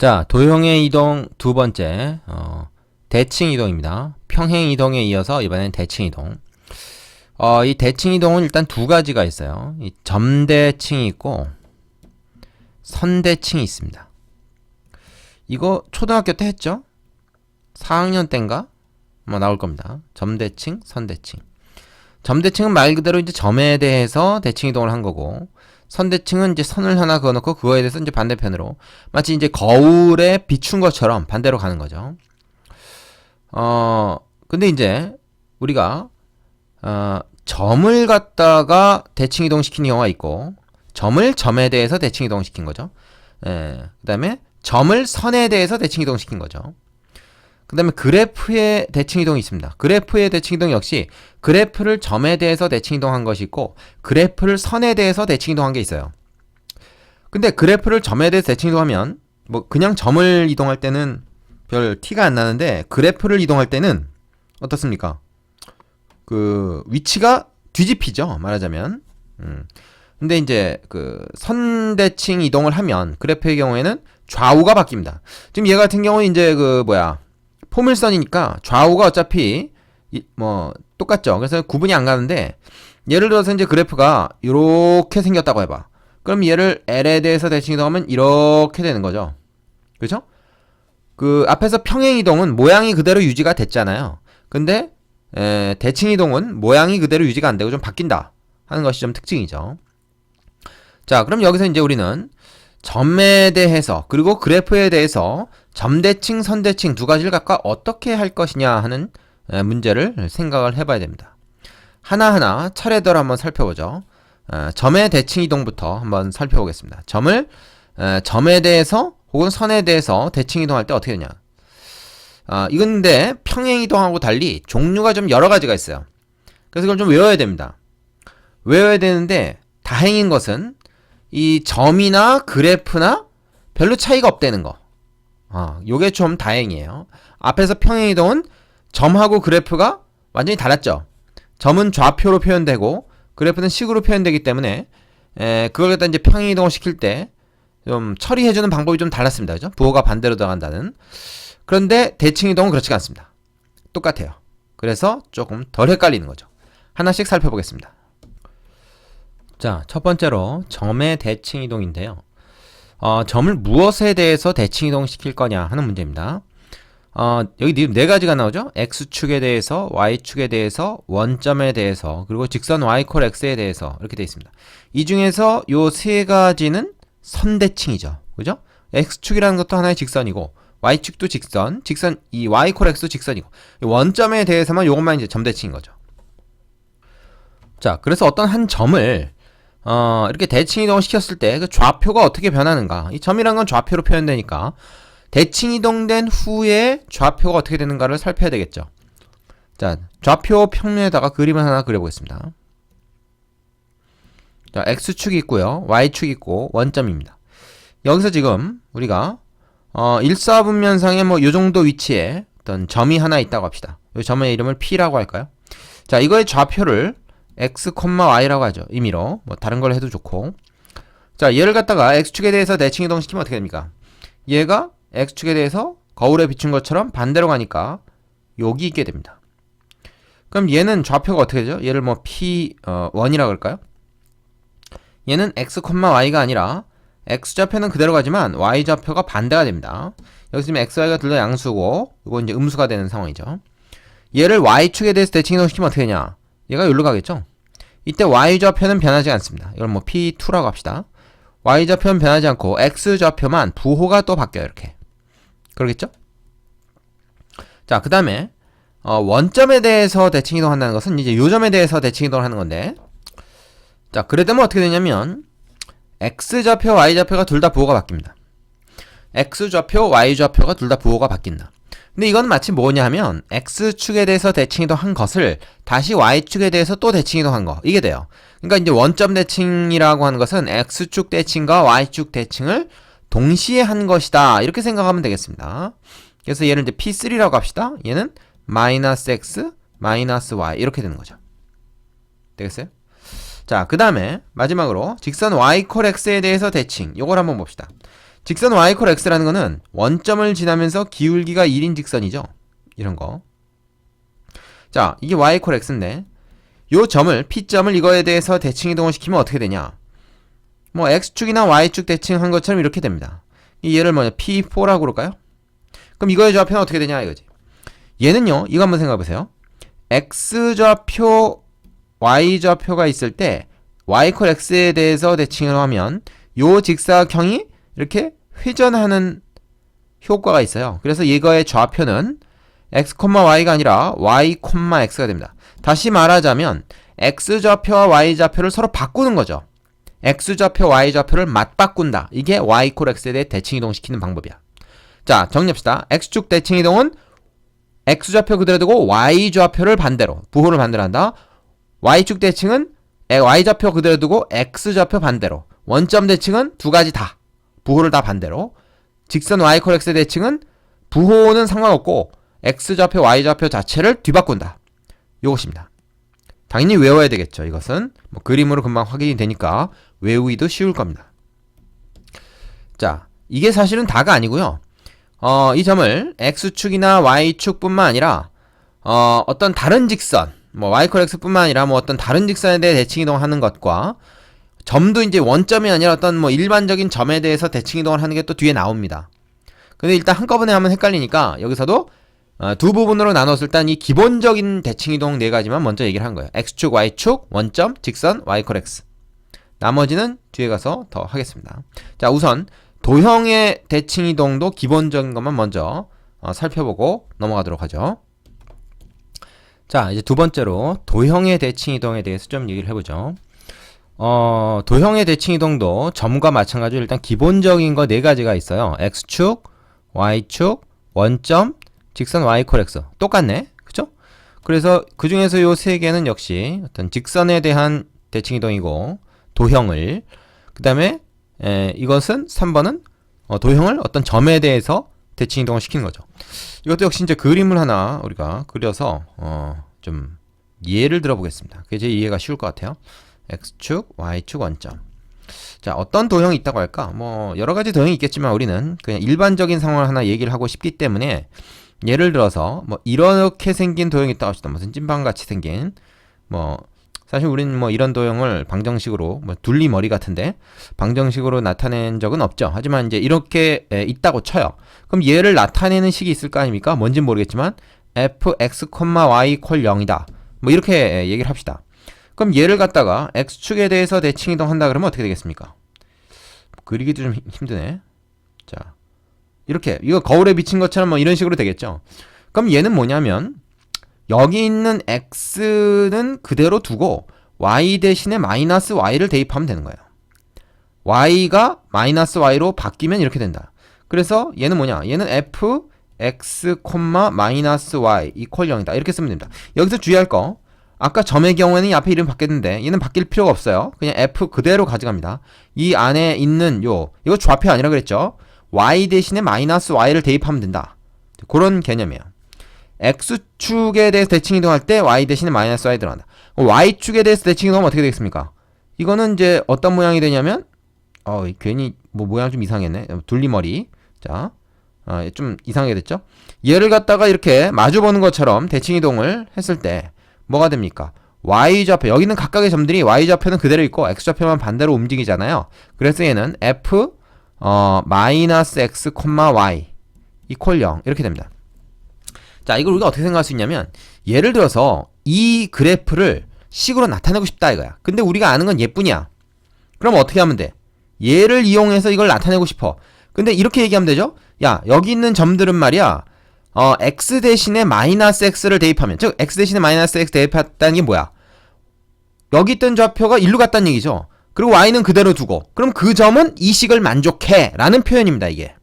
자, 도형의 이동 두 번째, 대칭 이동입니다. 평행 이동에 이어서 이번엔 대칭 이동. 이 대칭 이동은 일단 두 가지가 있어요. 이 점대칭이 있고 선대칭이 있습니다. 이거 초등학교 때 했죠? 4학년 때인가? 아마 나올 겁니다. 점대칭, 선대칭. 점대칭은 말 그대로 이제 점에 대해서 대칭 이동을 한 거고, 선대칭은 이제 선을 하나 그어놓고 그거에 대해서 이제 반대편으로 마치 이제 거울에 비춘 것처럼 반대로 가는 거죠. 근데 이제 우리가 점을 갖다가 대칭 이동시키는 경우가 있고, 점을 점에 대해서 대칭 이동시킨 거죠. 그 다음에 점을 선에 대해서 대칭 이동시킨 거죠. 그 다음에 그래프의 대칭 이동이 있습니다. 그래프의 대칭 이동 역시 그래프를 점에 대해서 대칭 이동한 것이 있고, 그래프를 선에 대해서 대칭 이동한 게 있어요. 근데 그래프를 점에 대해서 대칭 이동하면 뭐 그냥 점을 이동할 때는 별 티가 안 나는데, 그래프를 이동할 때는 어떻습니까? 그 위치가 뒤집히죠, 말하자면. 근데 이제 그 선대칭 이동을 하면 그래프의 경우에는 좌우가 바뀝니다. 지금 얘 같은 경우는 이제 그 포물선이니까 좌우가 어차피 뭐 똑같죠. 그래서 구분이 안 가는데, 예를 들어서 이제 그래프가 이렇게 생겼다고 해봐. 그럼 얘를 L에 대해서 대칭 이동하면 이렇게 되는 거죠. 그죠? 그 앞에서 평행 이동은 모양이 그대로 유지가 됐잖아요. 근데 대칭 이동은 모양이 그대로 유지가 안 되고 좀 바뀐다 하는 것이 좀 특징이죠. 자, 그럼 여기서 이제 우리는 점에 대해서 그리고 그래프에 대해서 점대칭, 선대칭 두 가지를 각각 어떻게 할 것이냐 하는 문제를 생각을 해봐야 됩니다. 하나하나 차례대로 한번 살펴보죠. 점의 대칭 이동부터 한번 살펴보겠습니다. 점에 대해서 혹은 선에 대해서 대칭 이동할 때 어떻게 되냐. 이건 근데 평행 이동하고 달리 종류가 좀 여러 가지가 있어요. 그래서 이걸 좀 외워야 됩니다. 외워야 되는데, 다행인 것은 이 점이나 그래프나 별로 차이가 없다는 거. 요게 좀 다행이에요. 앞에서 평행 이동은 점하고 그래프가 완전히 달랐죠. 점은 좌표로 표현되고 그래프는 식으로 표현되기 때문에 그걸 갖다 이제 평행 이동을 시킬 때 좀 처리해주는 방법이 좀 달랐습니다. 그죠? 부호가 반대로 들어간다는. 그런데 대칭 이동은 그렇지가 않습니다. 똑같아요. 그래서 조금 덜 헷갈리는 거죠. 하나씩 살펴보겠습니다. 자, 첫 번째로 점의 대칭 이동인데요. 점을 무엇에 대해서 대칭 이동시킬 거냐 하는 문제입니다. 여기 네 가지가 나오죠. X축에 대해서, Y축에 대해서, 원점에 대해서, 그리고 직선 Y 콜 X에 대해서 이렇게 되어 있습니다. 이 중에서 요 세 가지는 선대칭이죠. 그죠? X축이라는 것도 하나의 직선이고, Y축도 직선, 이 Y 콜 X도 직선이고, 원점에 대해서만 요것만 이제 점대칭인 거죠. 자, 그래서 어떤 한 점을 이렇게 대칭 이동을 시켰을 때 그 좌표가 어떻게 변하는가. 이 점이란 건 좌표로 표현되니까 대칭 이동된 후에 좌표가 어떻게 되는가를 살펴야 되겠죠. 자, 좌표 평면에다가 그림을 하나 그려보겠습니다. 자, X축이 있고요, Y축이 있고 원점입니다. 여기서 지금 우리가 일사분면상에 뭐 요 정도 위치에 어떤 점이 하나 있다고 합시다. 이 점의 이름을 P라고 할까요? 자, 이거의 좌표를 X, Y라고 하죠. 임의로. 뭐 다른 걸 해도 좋고. 자, 얘를 갖다가 X축에 대해서 대칭 이동시키면 어떻게 됩니까? 얘가 X축에 대해서 거울에 비춘 것처럼 반대로 가니까 여기 있게 됩니다. 그럼 얘는 좌표가 어떻게 되죠? 얘를 뭐 P1이라고 할까요? 얘는 X, Y가 아니라 X좌표는 그대로 가지만 Y좌표가 반대가 됩니다. 여기서 지금 X, Y가 둘 다 양수고 이거 이제 음수가 되는 상황이죠. 얘를 Y축에 대해서 대칭 이동시키면 어떻게 되냐? 얘가 여기로 가겠죠? 이때 Y좌표는 변하지 않습니다. 이걸 뭐 P2라고 합시다. Y좌표는 변하지 않고 X좌표만 부호가 또 바뀌어요. 이렇게. 그러겠죠? 자, 그 다음에 원점에 대해서 대칭 이동한다는 것은 이제 요점에 대해서 대칭 이동을 하는 건데, 자, 그래 되면 어떻게 되냐면 X좌표, Y좌표가 둘 다 부호가 바뀝니다. X좌표, Y좌표가 둘 다 부호가 바뀐다. 근데 이건 마치 뭐냐 하면 X축에 대해서 대칭 이동한 것을 다시 Y축에 대해서 또 대칭 이동한 거, 이게 돼요. 그러니까 이제 원점 대칭이라고 하는 것은 X축 대칭과 Y축 대칭을 동시에 한 것이다, 이렇게 생각하면 되겠습니다. 그래서 얘를 이제 P3라고 합시다. 얘는 -X, -Y 이렇게 되는 거죠. 되겠어요? 자, 그 다음에 마지막으로 직선 Y 콜 X에 대해서 대칭, 요걸 한번 봅시다. 직선 y 콜 x라는 거는 원점을 지나면서 기울기가 1인 직선이죠. 이런 거. 자, 이게 y 콜 x인데 요 점을 P점을 이거에 대해서 대칭 이동을 시키면 어떻게 되냐? 뭐 x축이나 y축 대칭한 것처럼 이렇게 됩니다. 이 얘를 뭐냐? P4라고 그럴까요? 그럼 이거의 좌표는 어떻게 되냐 이거지. 얘는요. 이거 한번 생각해 보세요. x좌표, y좌표가 있을 때 y 콜 x에 대해서 대칭을 하면 요 직사각형이 이렇게 회전하는 효과가 있어요. 그래서 이거의 좌표는 x, y가 아니라 y, x가 됩니다. 다시 말하자면 x좌표와 y좌표를 서로 바꾸는 거죠. x좌표, y좌표를 맞바꾼다. 이게 y 콜 x에 대해 대칭 이동시키는 방법이야. 자, 정리합시다. x축 대칭 이동은 x좌표 그대로 두고 y좌표를 반대로, 부호를 반대로 한다. y축 대칭은 y좌표 그대로 두고 x좌표 반대로. 원점 대칭은 두 가지 다, 부호를 다 반대로. 직선 y 콜 x의 대칭은 부호는 상관없고 x좌표, y좌표 자체를 뒤바꾼다. 요것입니다. 당연히 외워야 되겠죠. 이것은 뭐 그림으로 금방 확인이 되니까 외우기도 쉬울 겁니다. 자, 이게 사실은 다가 아니고요. 이 점을 x축이나 y축뿐만 아니라 어떤 다른 직선, 뭐 y 콜 x뿐만 아니라 뭐 어떤 다른 직선에 대해 대칭 이동하는 것과 점도 이제 원점이 아니라 어떤 뭐 일반적인 점에 대해서 대칭 이동을 하는 게 또 뒤에 나옵니다. 근데 일단 한꺼번에 하면 헷갈리니까 여기서도 두 부분으로 나눠서 일단 이 기본적인 대칭 이동 네 가지만 먼저 얘기를 한 거예요. x축, y축, 원점, 직선, y 콜 x. 나머지는 뒤에 가서 더 하겠습니다. 자, 우선 도형의 대칭 이동도 기본적인 것만 먼저 살펴보고 넘어가도록 하죠. 자, 이제 두 번째로 도형의 대칭 이동에 대해서 좀 얘기를 해보죠. 도형의 대칭 이동도 점과 마찬가지로 일단 기본적인 거 네 가지가 있어요. x축, y축, 원점, 직선 y 콜 x. 똑같네. 그쵸? 그래서 그 중에서 요 세 개는 역시 어떤 직선에 대한 대칭 이동이고, 도형을, 그 다음에 이것은 3번은 도형을 어떤 점에 대해서 대칭 이동을 시키는 거죠. 이것도 역시 이제 그림을 하나 우리가 그려서 좀 예를 들어 보겠습니다. 그게 제 이해가 쉬울 것 같아요. x축, y축, 원점. 자, 어떤 도형이 있다고 할까? 뭐 여러 가지 도형이 있겠지만 우리는 그냥 일반적인 상황을 하나 얘기를 하고 싶기 때문에 예를 들어서 뭐 이렇게 생긴 도형이 있다고 합시다. 무슨 찐빵같이 생긴, 뭐 사실 우리는 뭐 이런 도형을 방정식으로, 뭐 둘리머리 같은데 방정식으로 나타낸 적은 없죠. 하지만 이제 이렇게 있다고 쳐요. 그럼 얘를 나타내는 식이 있을 거 아닙니까? 뭔진 모르겠지만 fx, y 콜 0이다. 뭐 이렇게 얘기를 합시다. 그럼 얘를 갖다가 x축에 대해서 대칭 이동한다 그러면 어떻게 되겠습니까? 그리기도 좀 힘드네. 자, 이렇게 이거 거울에 비친 것처럼 뭐 이런 식으로 되겠죠. 그럼 얘는 뭐냐면 여기 있는 x는 그대로 두고 y 대신에 마이너스 y를 대입하면 되는 거예요. y가 마이너스 y로 바뀌면 이렇게 된다. 그래서 얘는 뭐냐? 얘는 f x, 마이너스 y 이퀄 0이다. 이렇게 쓰면 됩니다. 여기서 주의할 거, 아까 점의 경우에는 이 앞에 이름 바뀌었는데 얘는 바뀔 필요가 없어요. 그냥 f 그대로 가져갑니다. 이 안에 있는 이거 좌표 아니라 그랬죠? y 대신에 마이너스 y를 대입하면 된다. 그런 개념이에요. x축에 대해서 대칭 이동할 때 y 대신에 마이너스 y 들어간다. y축에 대해서 대칭 이동하면 어떻게 되겠습니까? 이거는 이제 어떤 모양이 되냐면 괜히 뭐 모양 좀 이상했네. 둘리머리. 자, 좀 이상하게 됐죠? 얘를 갖다가 이렇게 마주보는 것처럼 대칭 이동을 했을 때 뭐가 됩니까? y좌표, 여기는 각각의 점들이 y좌표는 그대로 있고 x좌표만 반대로 움직이잖아요. 그래서 얘는 f 마이너스 x, y 이퀄 0 이렇게 됩니다. 자, 이걸 우리가 어떻게 생각할 수 있냐면, 예를 들어서 이 그래프를 식으로 나타내고 싶다 이거야. 근데 우리가 아는 건 얘뿐이야. 그럼 어떻게 하면 돼? 얘를 이용해서 이걸 나타내고 싶어. 근데 이렇게 얘기하면 되죠? 야, 여기 있는 점들은 말이야, x 대신에 마이너스 x를 대입하면, 즉 x 대신에 마이너스 x 대입했다는 게 뭐야? 여기 있던 좌표가 일로 갔다는 얘기죠. 그리고 y는 그대로 두고, 그럼 그 점은 이 식을 만족해 라는 표현입니다. 이게,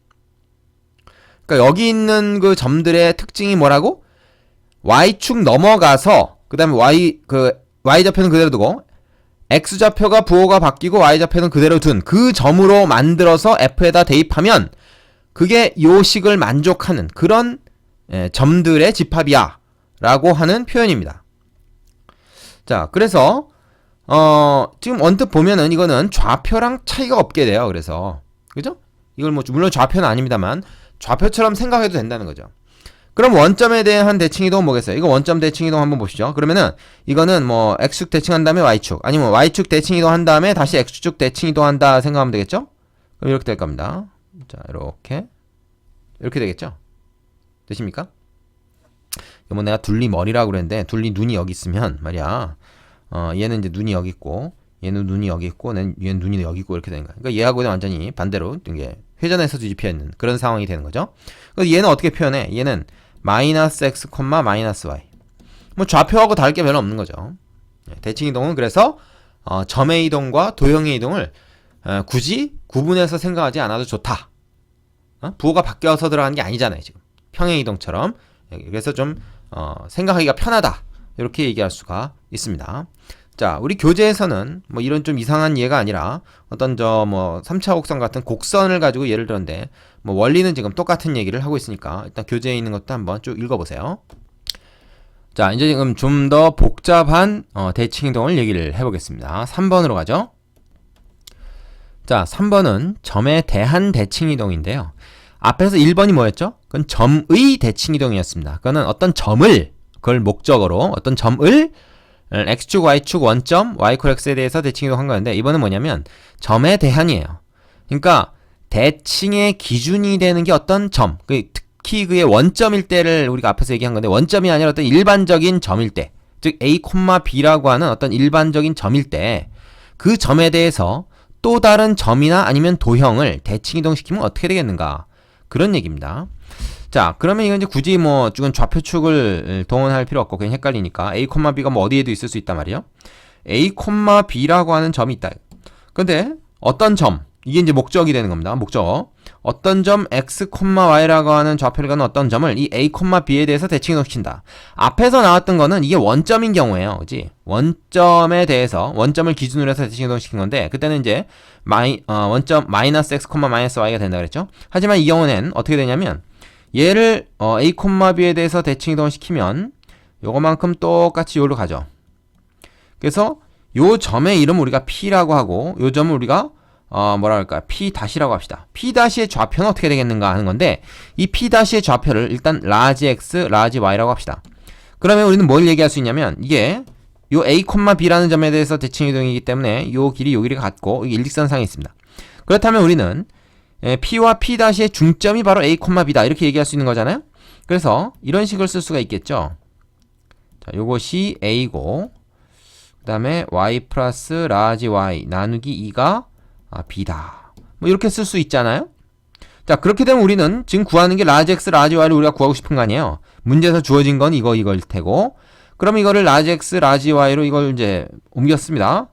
그러니까 여기 있는 그 점들의 특징이 뭐라고? y축 넘어가서 그 다음에 y좌표는 그대로 두고 x좌표가 부호가 바뀌고 y좌표는 그대로 둔 그 점으로 만들어서 f에다 대입하면 그게 요 식을 만족하는 그런 점들의 집합이야 라고 하는 표현입니다. 자, 그래서 지금 언뜻 보면은 이거는 좌표랑 차이가 없게 돼요. 그래서 그죠? 이걸 뭐 물론 좌표는 아닙니다만 좌표처럼 생각해도 된다는 거죠. 그럼 원점에 대한 대칭 이동은 뭐겠어요? 이거 원점 대칭 이동 한번 보시죠. 그러면은 이거는 뭐 x축 대칭한 다음에 y축, 아니면 y축 대칭 이동한 다음에 다시 x축 대칭 이동한다 생각하면 되겠죠? 그럼 이렇게 될 겁니다. 자, 이렇게 되겠죠? 되십니까? 뭐 내가 둘리 머리라고 그랬는데 둘리 눈이 여기 있으면 말이야. 얘는 이제 눈이 여기 있고 얘는 눈이 여기 있고 얘는 눈이 여기 있고 이렇게 되는 거야. 그러니까 얘하고는 완전히 반대로 이게 회전해서 뒤집혀 있는 그런 상황이 되는 거죠. 그래서 얘는 어떻게 표현해? 얘는 마이너스 x, 마이너스 y. 뭐 좌표하고 다를 게 별로 없는 거죠. 대칭 이동은 그래서 점의 이동과 도형의 이동을 굳이 구분해서 생각하지 않아도 좋다. 부호가 바뀌어서 들어가는 게 아니잖아요, 지금. 평행 이동처럼. 그래서 좀 생각하기가 편하다. 이렇게 얘기할 수가 있습니다. 자, 우리 교재에서는 뭐 이런 좀 이상한 예가 아니라 어떤 뭐 3차 곡선 같은 곡선을 가지고 예를 들었는데 뭐 원리는 지금 똑같은 얘기를 하고 있으니까 일단 교재에 있는 것도 한번 쭉 읽어보세요. 자, 이제 지금 좀 더 복잡한 대칭 이동을 얘기를 해보겠습니다. 3번으로 가죠. 자, 3번은 점에 대한 대칭 이동인데요. 앞에서 1번이 뭐였죠? 그건 점의 대칭 이동이었습니다. 그거는 어떤 점을, 그걸 목적으로 어떤 점을 x축, y축, 원점, y x에 대해서 대칭 이동한 거였는데 이번은 뭐냐면 점에 대한이에요. 그러니까 대칭의 기준이 되는 게 어떤 점, 특히 그의 원점일 때를 우리가 앞에서 얘기한 건데 원점이 아니라 어떤 일반적인 점일 때, 즉 a, b라고 하는 어떤 일반적인 점일 때 그 점에 대해서 또 다른 점이나 아니면 도형을 대칭 이동시키면 어떻게 되겠는가, 그런 얘기입니다. 자, 그러면 이건 이제 굳이 뭐 지금 좌표축을 동원할 필요 없고 그냥 헷갈리니까 a, b가 뭐 어디에도 있을 수 있단 말이에요. a, b라고 하는 점이 있다. 근데 어떤 점, 이게 이제 목적이 되는 겁니다. 목적. 어떤 점 x, y라고 하는 좌표를 가는 어떤 점을 이 a, b에 대해서 대칭 이동시킨다. 앞에서 나왔던 거는 이게 원점인 경우예요. 그지? 원점에 대해서 원점을 기준으로 해서 대칭 이동시킨 건데 그때는 이제 원점 마이너스 x, 마이너스 y가 된다 그랬죠. 하지만 이 경우는 어떻게 되냐면 얘를 a, b에 대해서 대칭 이동을 시키면 요거만큼 똑같이 요로 가죠. 그래서 요 점의 이름을 우리가 p라고 하고 요 점을 우리가 뭐라 할까, p-라고 합시다. p-의 좌표는 어떻게 되겠는가 하는 건데 이 p-의 좌표를 일단 large x, large y라고 합시다. 그러면 우리는 뭘 얘기할 수 있냐면 이게 요 a, b라는 점에 대해서 대칭 이동이기 때문에 요 길이가 같고 이게 일직선상에 있습니다. 그렇다면 우리는 p와 p-의 중점이 바로 a, b다 이렇게 얘기할 수 있는 거잖아요. 그래서 이런 식을 쓸 수가 있겠죠. 자, 요것이 a고 그 다음에 y 플러스 large y 나누기 2가 b다. 뭐 이렇게 쓸 수 있잖아요. 자, 그렇게 되면 우리는 지금 구하는 게 large x, large y를 우리가 구하고 싶은 거 아니에요. 문제에서 주어진 건 이거일 테고, 그럼 이거를 large x, large y로 이걸 이제 옮겼습니다.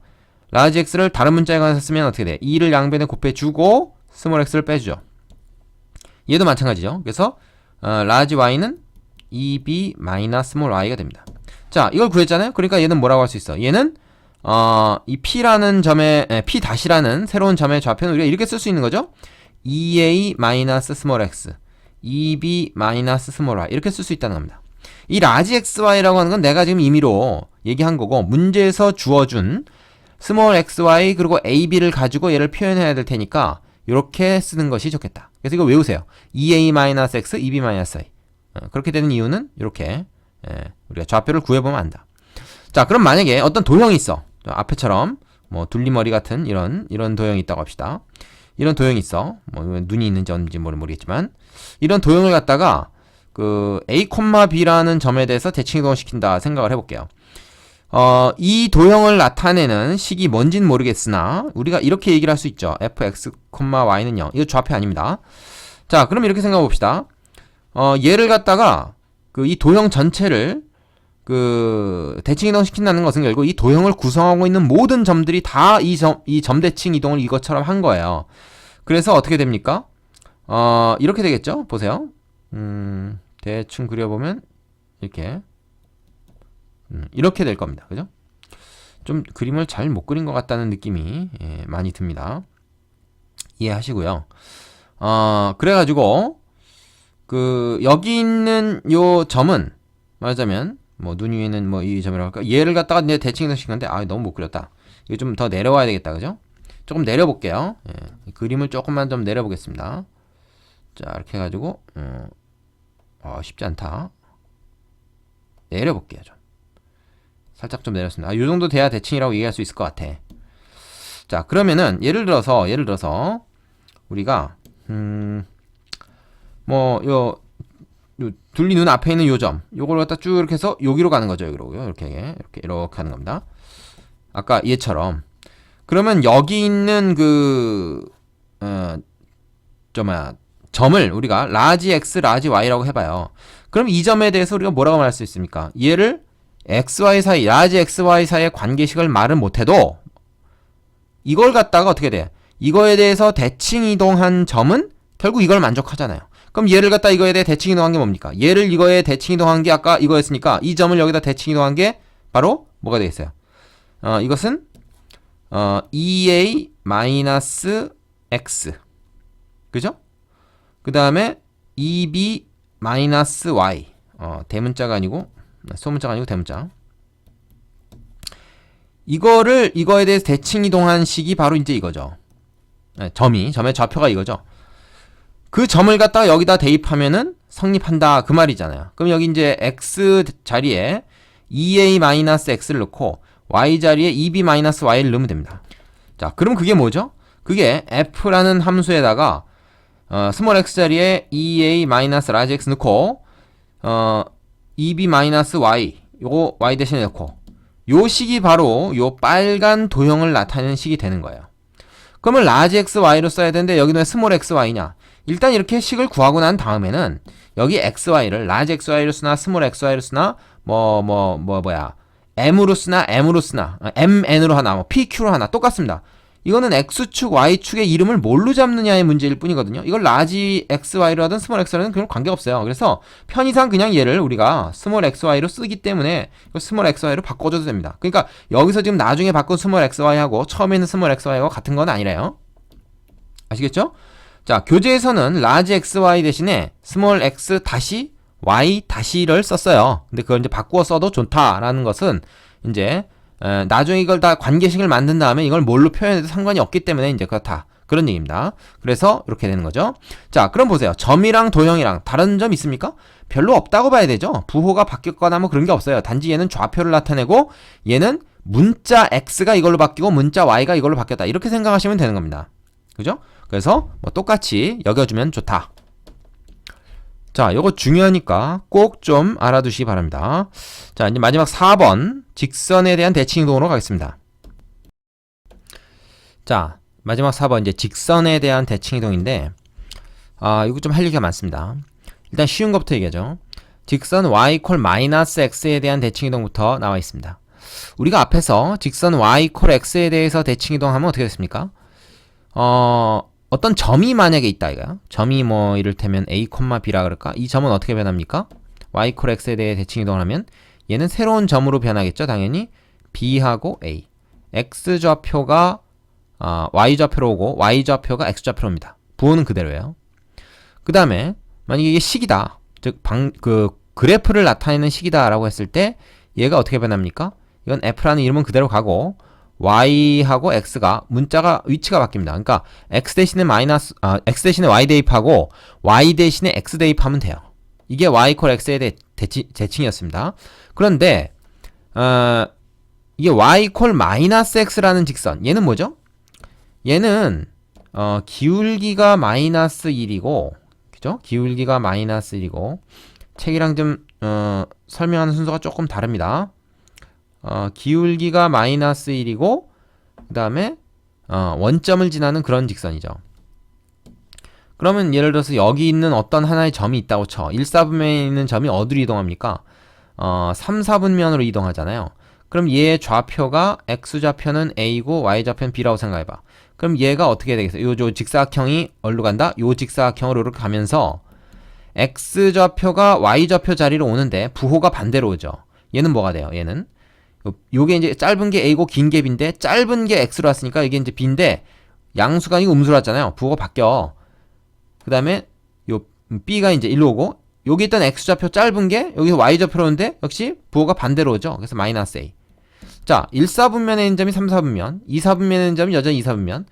large x를 다른 문자에 관해서 쓰면 어떻게 돼? 2를 양변에 곱해주고 small x를 빼주죠. 얘도 마찬가지죠. 그래서 large y는 2b small y가 됩니다. 자, 이걸 구했잖아요. 그러니까 얘는 뭐라고 할 수 있어? 얘는 이 p라는 점의 p-라는 새로운 점의 좌표는 우리가 이렇게 쓸 수 있는 거죠. 2a small x, 2b small y 이렇게 쓸 수 있다는 겁니다. 이 large xy라고 하는 건 내가 지금 임의로 얘기한 거고 문제에서 주어준 small xy 그리고 ab를 가지고 얘를 표현해야 될 테니까 이렇게 쓰는 것이 좋겠다. 그래서 이거 외우세요. 2a x, 2b y. 그렇게 되는 이유는 이렇게 우리가 좌표를 구해보면 안다. 자, 그럼 만약에 어떤 도형이 있어. 앞에처럼 뭐 둘리머리 같은 이런 도형이 있다고 합시다. 이런 도형이 있어. 뭐 눈이 있는지 없는지 모르겠지만 이런 도형을 갖다가 그 a, b라는 점에 대해서 대칭 이동을 시킨다 생각을 해볼게요. 이 도형을 나타내는 식이 뭔진 모르겠으나 우리가 이렇게 얘기를 할 수 있죠. fx, y는 0. 이거 좌표 아닙니다. 자, 그럼 이렇게 생각해 봅시다. 얘를 갖다가 이 도형 전체를 대칭 이동시킨다는 것은 결국 이 도형을 구성하고 있는 모든 점들이 다 이 점 대칭 이동을 이것처럼 한 거예요. 그래서 어떻게 됩니까? 이렇게 되겠죠? 보세요. 대충 그려보면 이렇게 될 겁니다. 그죠? 좀 그림을 잘 못 그린 것 같다는 느낌이 많이 듭니다. 이해하시고요. 그래가지고 여기 있는 요 점은 말하자면 뭐 눈 위에는 이 점이라고 할까? 얘를 갖다가 내 대칭 이동시킨 건데 너무 못 그렸다. 이거 좀 더 내려와야 되겠다. 그죠? 조금 내려볼게요. 예, 그림을 조금만 좀 내려보겠습니다. 자, 이렇게 해가지고 쉽지 않다. 내려볼게요. 좀 살짝 좀 내렸습니다. 이 정도 돼야 대칭이라고 얘기할 수 있을 것 같아. 자, 그러면은 예를 들어서 우리가 요 둘리 눈 앞에 있는 요 점, 요걸 갖다 쭉 이렇게 해서 여기로 가는 거죠. 여기로 이렇게 하는 겁니다. 아까 얘처럼. 그러면 여기 있는 점을 우리가 라지 x, 라지 y라고 해봐요. 그럼 이 점에 대해서 우리가 뭐라고 말할 수 있습니까? 얘를 x, y 사이, 라지 x, y 사이의 관계식을 말은 못해도 이걸 갖다가 어떻게 돼? 이거에 대해서 대칭 이동한 점은 결국 이걸 만족하잖아요. 그럼 얘를 갖다 이거에 대해 대칭 이동한 게 뭡니까? 얘를 이거에 대칭 이동한 게 아까 이거였으니까 이 점을 여기다 대칭 이동한 게 바로 뭐가 되겠어요? 이것은 2a-x 그죠? 그 다음에 2b-y 대문자가 아니고 소문자가 아니고 대문자. 이거에 대해서 대칭 이동한 식이 바로 이제 이거죠. 점의 좌표가 이거죠. 그 점을 갖다가 여기다 대입하면은 성립한다 그 말이잖아요. 그럼 여기 이제 x 자리에 2a-x를 넣고 y 자리에 2b-y를 넣으면 됩니다. 자, 그럼 그게 뭐죠? 그게 f라는 함수에다가 스몰 x 자리에 2a-large x 넣고 2b-y 요거 y 대신에 넣고 요 식이 바로 요 빨간 도형을 나타내는 식이 되는 거예요. 그러면 large x, y로 써야 되는데 여기는 왜 스몰 x, y냐? 일단 이렇게 식을 구하고 난 다음에는 여기 x, y를 large x, y로 쓰나 스몰 x, y로 쓰나 m으로 쓰나 m으로 쓰나 mn으로 하나 pq로 하나 똑같습니다. 이거는 x축, y축의 이름을 뭘로 잡느냐의 문제일 뿐이거든요. 이걸 large x, y로 하든 스몰 x, y로는 그런 관계없어요. 그래서 편의상 그냥 얘를 우리가 스몰 x, y로 쓰기 때문에 스몰 x, y로 바꿔줘도 됩니다. 그러니까 여기서 지금 나중에 바꾼 스몰 x, y하고 처음에 있는 스몰 x, y하고 같은 건 아니래요. 아시겠죠? 자, 교재에서는 large x, y 대신에 스몰 x 다시 y 다시를 썼어요. 근데 그걸 이제 바꾸어 써도 좋다라는 것은 이제 나중에 이걸 다 관계식을 만든 다음에 이걸 뭘로 표현해도 상관이 없기 때문에 이제 그렇다. 그런 얘기입니다. 그래서 이렇게 되는 거죠. 자, 그럼 보세요. 점이랑 도형이랑 다른 점 있습니까? 별로 없다고 봐야 되죠. 부호가 바뀌었거나 뭐 그런 게 없어요. 단지 얘는 좌표를 나타내고 얘는 문자 x가 이걸로 바뀌고 문자 y가 이걸로 바뀌었다. 이렇게 생각하시면 되는 겁니다. 그죠? 그래서 뭐 똑같이 여겨주면 좋다. 자, 요거 중요하니까 꼭 좀 알아두시기 바랍니다. 자, 이제 마지막 4번 직선에 대한 대칭 이동으로 가겠습니다. 자, 마지막 4번 이제 직선에 대한 대칭 이동인데 이거 좀 할 얘기가 많습니다. 일단 쉬운 것부터 얘기하죠. 직선 y x에 대한 대칭 이동부터 나와 있습니다. 우리가 앞에서 직선 y x에 대해서 대칭 이동하면 어떻게 됐습니까? 어떤 점이 만약에 있다 이거야. 점이 뭐 이를테면 a, b라 그럴까? 이 점은 어떻게 변합니까? y x에 대해 대칭 이동을 하면 얘는 새로운 점으로 변하겠죠. 당연히 b하고 a. x 좌표가 y 좌표로 오고 y 좌표가 x 좌표로 옵니다. 부호는 그대로예요. 그 다음에 만약에 이게 식이다. 즉 그래프를 나타내는 식이다라고 했을 때 얘가 어떻게 변합니까? 이건 f라는 이름은 그대로 가고 y하고 x가 문자가 위치가 바뀝니다. 그러니까 x 대신에 y 대입하고 y 대신에 x 대입하면 돼요. 이게 y x에 대해 대칭이었습니다. 그런데 이게 y x라는 직선 얘는 뭐죠? 얘는 기울기가 마이너스 1이고 그죠? 기울기가 마이너스 1이고 책이랑 좀 설명하는 순서가 조금 다릅니다. 기울기가 마이너스 1이고 그 다음에 원점을 지나는 그런 직선이죠. 그러면 예를 들어서 여기 있는 어떤 하나의 점이 있다고 쳐. 1사분면에 있는 점이 어디로 이동합니까? 3, 4분면으로 이동하잖아요. 그럼 얘의 좌표가 x좌표는 a고 y좌표는 b라고 생각해봐. 그럼 얘가 어떻게 되겠어요? 요 직사각형이 어디로 간다? 요 직사각형으로 이렇게 가면서 x좌표가 y좌표 자리로 오는데 부호가 반대로 오죠. 얘는 뭐가 돼요? 얘는 요게 이제 짧은 게 a고 긴 게 b인데 짧은 게 x로 왔으니까 이게 이제 b인데 양수가 아니고 음수로 왔잖아요. 부호가 바뀌어. 그 다음에 요 b가 이제 1로 오고 여기 있던 x좌표 짧은 게 여기서 y좌표로 오는데 역시 부호가 반대로 오죠. 그래서 마이너스 a. 자, 1사분면에 있는 점이 3사분면, 2사분면에 있는 점이 여전히 2사분면,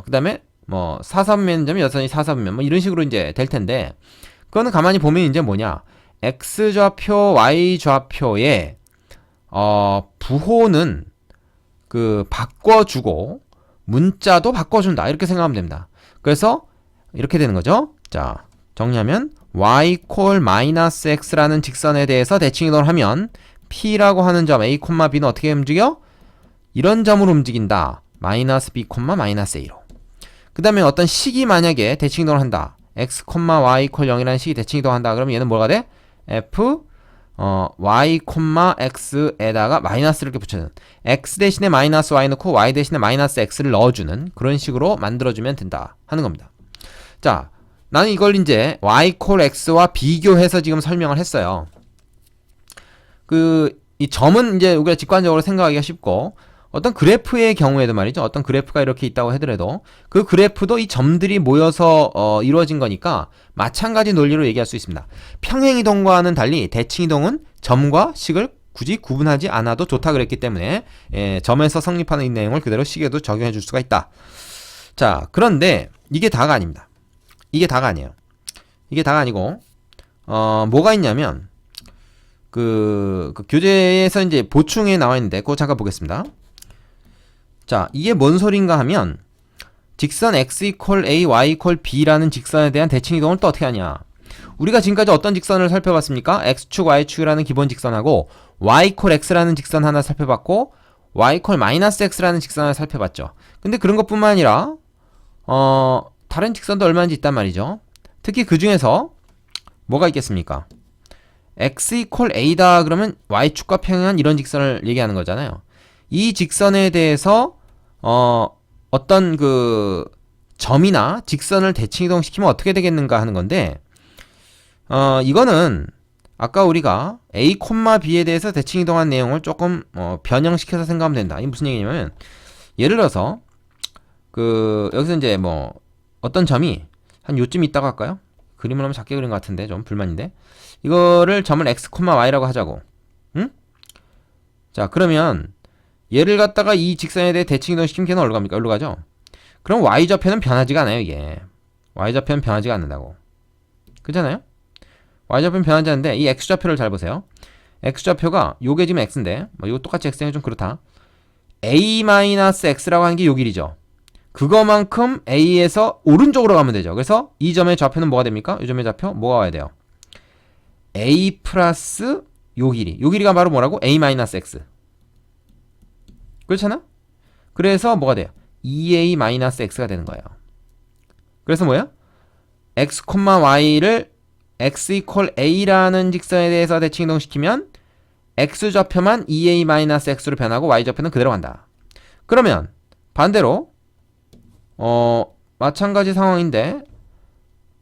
그 다음에 뭐 4사분면에 있는 점이 여전히 4사분면, 뭐 이런 식으로 이제 될 텐데, 그거는 가만히 보면 이제 뭐냐, x좌표, y좌표의 부호는 그 바꿔주고 문자도 바꿔준다, 이렇게 생각하면 됩니다. 그래서 이렇게 되는 거죠. 자, 정리하면 y 콜 마이너스 x라는 직선에 대해서 대칭 이동을 하면 p라고 하는 점 a, b는 어떻게 움직여? 이런 점으로 움직인다. 마이너스 b, 마이너스 a로. 그 다음에 어떤 식이 만약에 대칭 이동을 한다. x, y 콜 0이라는 식이 대칭 이동한다. 그러면 얘는 뭐가 돼? f y, x에다가 마이너스를 이렇게 붙여주는, x 대신에 마이너스 y 넣고 y 대신에 마이너스 x를 넣어주는 그런 식으로 만들어주면 된다 하는 겁니다. 자, 나는 이걸 이제 y 콜 x와 비교해서 지금 설명을 했어요. 이 점은 이제 우리가 직관적으로 생각하기가 쉽고, 어떤 그래프의 경우에도 말이죠. 어떤 그래프가 이렇게 있다고 하더라도 그 그래프도 이 점들이 모여서 이루어진 거니까 마찬가지 논리로 얘기할 수 있습니다. 평행이동과는 달리 대칭이동은 점과 식을 굳이 구분하지 않아도 좋다 그랬기 때문에 점에서 성립하는 이 내용을 그대로 식에도 적용해 줄 수가 있다. 자, 그런데 이게 다가 아닙니다. 이게 다가 아니에요. 이게 다가 아니고 뭐가 있냐면 그 교재에서 이제 보충에 나와 있는데 그거 잠깐 보겠습니다. 자, 이게 뭔 소린가 하면 직선 x 이퀄 a, y 이퀄 b라는 직선에 대한 대칭 이동을 또 어떻게 하냐. 우리가 지금까지 어떤 직선을 살펴봤습니까? x축, y축이라는 기본 직선하고 y 이퀄 x라는 직선 하나 살펴봤고 y 이퀄 마이너스 x라는 직선 하나 살펴봤죠. 근데 그런 것뿐만 아니라 다른 직선도 얼마든지 있단 말이죠. 특히 그 중에서 뭐가 있겠습니까? x 이퀄 a다 그러면 y축과 평행한 이런 직선을 얘기하는 거잖아요. 이 직선에 대해서 어떤 그 점이나 직선을 대칭 이동시키면 어떻게 되겠는가 하는 건데, 이거는 아까 우리가 a, b에 대해서 대칭 이동한 내용을 조금 변형시켜서 생각하면 된다. 이게 무슨 얘기냐면, 예를 들어서 여기서 이제 뭐 어떤 점이 한 요쯤 있다고 할까요? 그림을 너무 작게 그린 것 같은데 좀 불만인데, 이거를 점을 x, y라고 하자고. 응? 자, 그러면 얘를 갖다가 이 직선에 대해 대칭 이동시키면 걔는 어디로 갑니까? 여기로 가죠? 그럼 y좌표는 변하지가 않아요, 이게. y좌표는 변하지가 않는다고. 그렇잖아요? y좌표는 변하지 않는데, 이 x좌표를 잘 보세요. x좌표가 요게 지금 x인데, 뭐 이거 똑같이 x는 좀 그렇다. a-x라고 하는 게 요 길이죠. 그거만큼 a에서 오른쪽으로 가면 되죠. 그래서 이 점의 좌표는 뭐가 됩니까? 이 점의 좌표 뭐가 와야 돼요? a 플러스 요 길이. 요 길이가 바로 뭐라고? a-x. 그렇잖아? 그래서 뭐가 돼요? 2a-x가 되는 거예요. 그래서 뭐야? x, y를 x 이퀄 a라는 직선에 대해서 대칭 이동시키면 x좌표만 2a-x로 변하고 y좌표는 그대로 간다. 그러면 반대로 마찬가지 상황인데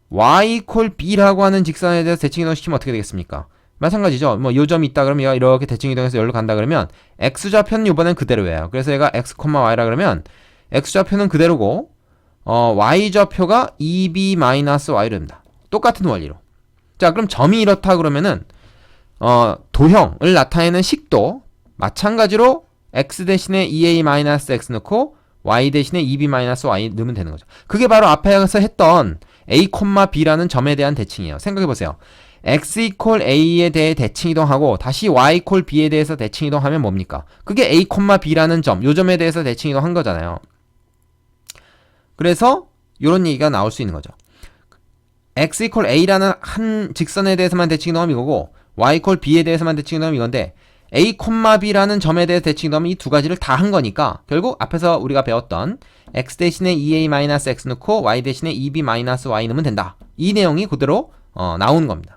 y 이퀄 b라고 하는 직선에 대해서 대칭 이동시키면 어떻게 되겠습니까? 마찬가지죠. 뭐 요 점이 있다 그러면 얘가 이렇게 대칭 이동해서 여기로 간다 그러면 x좌표는 이번엔 그대로예요. 그래서 얘가 x, y라 그러면 x좌표는 그대로고 y좌표가 2b-y로 됩니다. 똑같은 원리로. 자, 그럼 점이 이렇다 그러면은 도형을 나타내는 식도 마찬가지로 x 대신에 2a-x 넣고 y 대신에 2b-y 넣으면 되는 거죠. 그게 바로 앞에서 했던 a, b라는 점에 대한 대칭이에요. 생각해보세요. x 이퀄 a에 대해 대칭 이동하고 다시 y 이퀄 b에 대해서 대칭 이동하면 뭡니까? 그게 a, b라는 점, 요 점에 대해서 대칭 이동한 거잖아요. 그래서 요런 얘기가 나올 수 있는 거죠. x 이퀄 a라는 한 직선에 대해서만 대칭 이동하면 이거고 y 이퀄 b에 대해서만 대칭 이동하면 이건데 a, b라는 점에 대해서 대칭 이동하면 이 두 가지를 다 한 거니까 결국 앞에서 우리가 배웠던 x 대신에 2a-x 넣고 y 대신에 2b-y 넣으면 된다. 이 내용이 그대로 나오는 겁니다.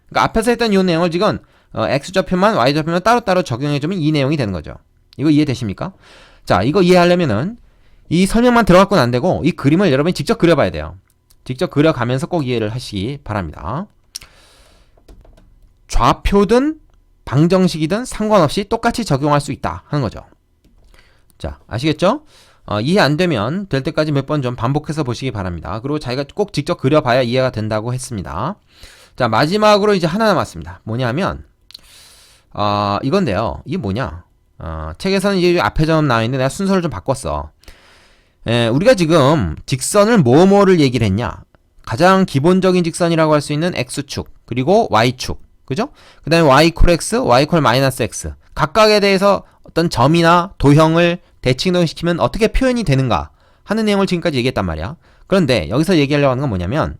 그러니까 앞에서 했던 이 내용을 지금 x좌표만 y좌표만 따로따로 적용해주면 이 내용이 되는 거죠. 이거 이해되십니까? 자, 이거 이해하려면은 이 설명만 들어갖고는 안 되고 이 그림을 여러분이 직접 그려봐야 돼요. 직접 그려가면서 꼭 이해를 하시기 바랍니다. 좌표든 방정식이든 상관없이 똑같이 적용할 수 있다 하는 거죠. 자, 아시겠죠? 이해 안 되면 될 때까지 몇 번 좀 반복해서 보시기 바랍니다. 그리고 자기가 꼭 직접 그려봐야 이해가 된다고 했습니다. 자, 마지막으로 이제 하나 남았습니다. 뭐냐면 이건데요. 이게 뭐냐? 책에서는 이제 앞에 점 나와 있는데 내가 순서를 좀 바꿨어. 우리가 지금 직선을 뭐뭐를 얘기를 했냐? 가장 기본적인 직선이라고 할 수 있는 x축, 그리고 y축. 그죠? 그 다음에 y 콜 x, y 콜 마이너스 x. 각각에 대해서 어떤 점이나 도형을 대칭이동시키면 어떻게 표현이 되는가 하는 내용을 지금까지 얘기했단 말이야. 그런데 여기서 얘기하려고 하는 건 뭐냐면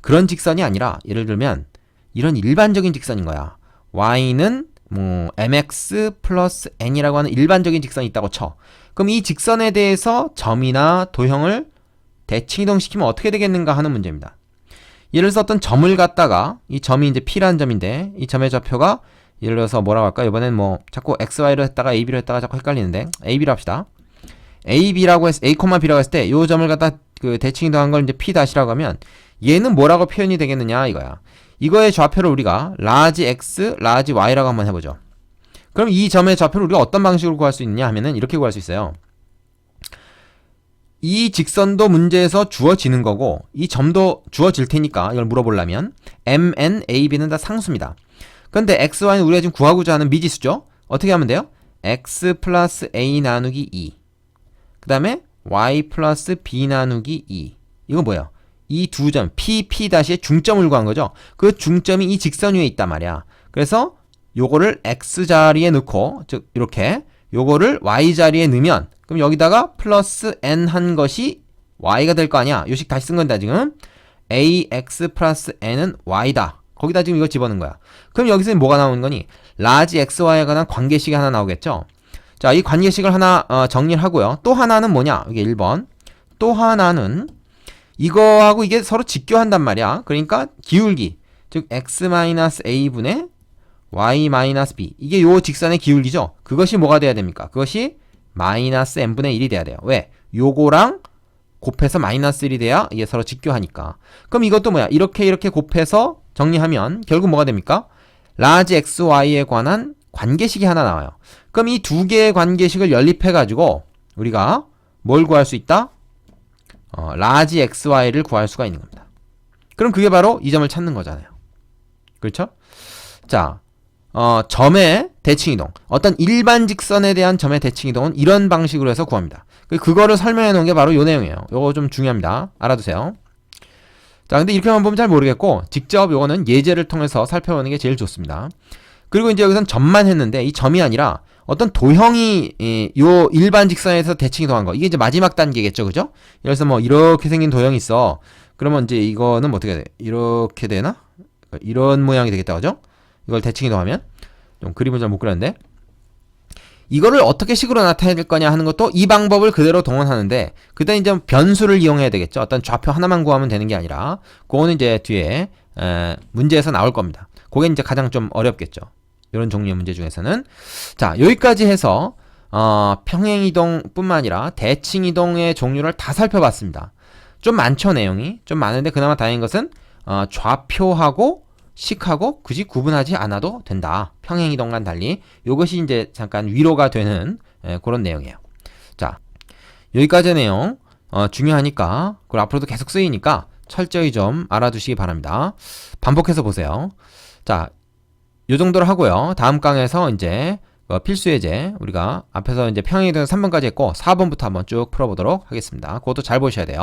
그런 직선이 아니라 예를 들면 이런 일반적인 직선인 거야. y는 뭐 mx 플러스 n이라고 하는 일반적인 직선이 있다고 쳐. 그럼 이 직선에 대해서 점이나 도형을 대칭이동시키면 어떻게 되겠는가 하는 문제입니다. 예를 들어서 어떤 점을 갖다가 이 점이 이제 P라는 점인데 이 점의 좌표가 예를 들어서 뭐라고 할까? 이번엔 뭐 자꾸 XY로 했다가 AB로 했다가 자꾸 헷갈리는데 AB로 합시다. AB라고 해서 A, B라고 했을 때 이 점을 갖다 그 대칭이동한 걸 이제 P 다시라고 하면 얘는 뭐라고 표현이 되겠느냐 이거야. 이거의 좌표를 우리가 라지 X, 라지 Y라고 한번 해보죠. 그럼 이 점의 좌표를 우리가 어떤 방식으로 구할 수 있느냐 하면은 이렇게 구할 수 있어요. 이 직선도 문제에서 주어지는 거고 이 점도 주어질 테니까 이걸 물어보려면 M, N, A, B는 다 상수입니다. 그런데 X, Y는 우리가 지금 구하고자 하는 미지수죠. 어떻게 하면 돼요? X 플러스 A 나누기 2. 그 다음에 Y 플러스 B 나누기 2. 이거 뭐예요? 이 두 점 P, P-의 중점을 구한 거죠. 그 중점이 이 직선 위에 있단 말이야. 그래서 요거를 X 자리에 넣고 즉 이렇게 요거를 Y 자리에 넣으면 그럼 여기다가 플러스 N 한 것이 Y가 될 거 아니야. 요식 다시 쓴 건다 지금. AX 플러스 N은 Y다. 거기다 지금 이거 집어넣은 거야. 그럼 여기서 뭐가 나오는 거니? 라지 XY에 관한 관계식이 하나 나오겠죠. 자, 이 관계식을 하나 정리를 하고요. 또 하나는 뭐냐? 이게 1번. 또 하나는 이거하고 이게 서로 직교한단 말이야. 그러니까 기울기. 즉 X-A분의 Y-B. 이게 요 직선의 기울기죠. 그것이 뭐가 돼야 됩니까? 그것이 마이너스 n분의 1이 돼야 돼요. 왜? 요거랑 곱해서 마이너스 1이 돼야 이게 서로 직교하니까. 그럼 이것도 뭐야? 이렇게 곱해서 정리하면 결국 뭐가 됩니까? 라지 xy에 관한 관계식이 하나 나와요. 그럼 이 두 개의 관계식을 연립해가지고 우리가 뭘 구할 수 있다? 라지 xy를 구할 수가 있는 겁니다. 그럼 그게 바로 이 점을 찾는 거잖아요. 그렇죠? 자, 점의 대칭이동. 어떤 일반 직선에 대한 점의 대칭이동은 이런 방식으로 해서 구합니다. 그거를 설명해 놓은 게 바로 요 내용이에요. 요거 좀 중요합니다. 알아두세요. 자, 근데 이렇게만 보면 잘 모르겠고, 직접 요거는 예제를 통해서 살펴보는 게 제일 좋습니다. 그리고 이제 여기선 점만 했는데, 이 점이 아니라 어떤 도형이 요 일반 직선에서 대칭이동한 거. 이게 이제 마지막 단계겠죠. 그죠? 그래서 뭐 이렇게 생긴 도형이 있어. 그러면 이제 이거는 뭐 어떻게 돼? 이렇게 되나? 이런 모양이 되겠다. 그죠? 이걸 대칭이동하면 좀 그림을 잘 못 그렸는데 이거를 어떻게 식으로 나타낼 거냐 하는 것도 이 방법을 그대로 동원하는데 그때 이제 변수를 이용해야 되겠죠. 어떤 좌표 하나만 구하면 되는 게 아니라 그거는 이제 뒤에 문제에서 나올 겁니다. 그게 이제 가장 좀 어렵겠죠. 이런 종류의 문제 중에서는. 자, 여기까지 해서 평행이동뿐만 아니라 대칭이동의 종류를 다 살펴봤습니다. 좀 많죠, 내용이. 좀 많은데 그나마 다행인 것은 좌표하고 식하고 굳이 구분하지 않아도 된다. 평행이동과는 달리. 이것이 이제 잠깐 위로가 되는 그런 내용이에요. 자, 여기까지의 내용 중요하니까 그리고 앞으로도 계속 쓰이니까 철저히 좀 알아두시기 바랍니다. 반복해서 보세요. 자, 요 정도로 하고요. 다음 강에서 이제 필수 예제 우리가 앞에서 이제 평행이동 3번까지 했고 4번부터 한번 쭉 풀어보도록 하겠습니다. 그것도 잘 보셔야 돼요.